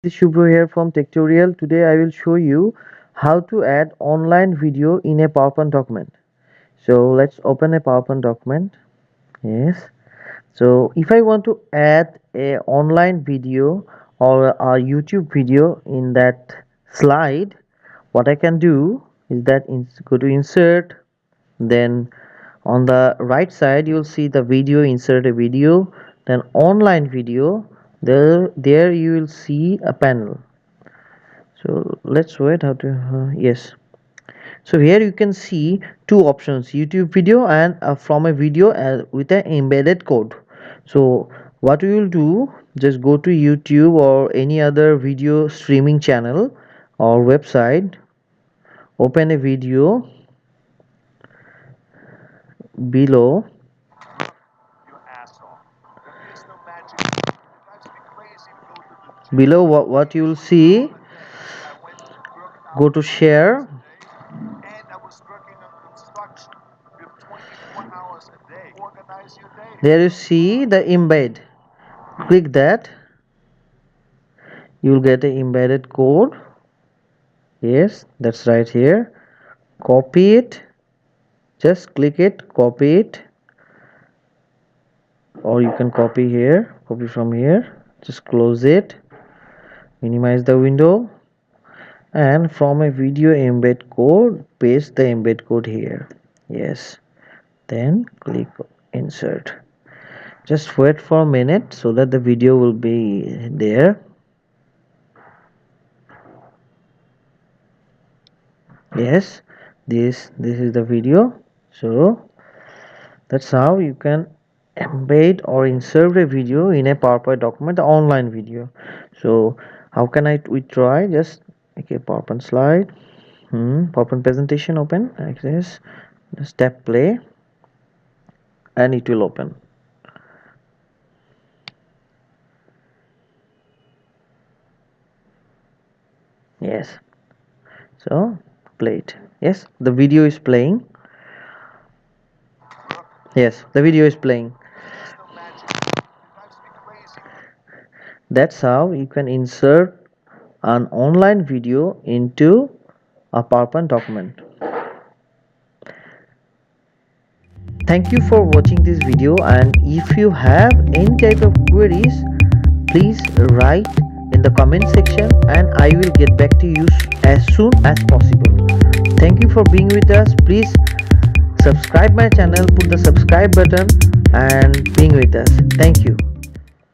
This is Shubhro here from Tutorial. Today I will show you how to add online video in a PowerPoint document. So let's open a PowerPoint document. Yes. So if I want to add a online video or a YouTube video in that slide, what I can do is that go to insert, then on the right side you'll see the video, insert a video, then online video. There you will see a panel. So let's wait how to yes. So here you can see two options, YouTube video and from a video with an embedded code. So what we will do, just go to YouTube or any other video streaming channel or website, open a video below. Below what you will see, go to share. There you see the embed. Click that. You will get an embedded code. Yes, that's right here. Copy it. Just click it, copy it, or you can copy here, copy from here. Just close it, minimize the window, and from a video embed code, paste the embed code here. Yes, then click insert. Just wait for a minute so that the video will be there. Yes, this is the video. So that's how you can embed or insert a video in a PowerPoint document, the online video. So how can we try? Just make a PowerPoint slide, PowerPoint presentation open like this. Just tap play and it will open. Yes, so play it. Yes, the video is playing. Yes, the video is playing. That's how you can insert an online video into a PowerPoint document. Thank you for watching this video, and if you have any type of queries, please write in the comment section and I will get back to you as soon as possible. Thank you for being with us. Please subscribe my channel, put the subscribe button and being with us. Thank you.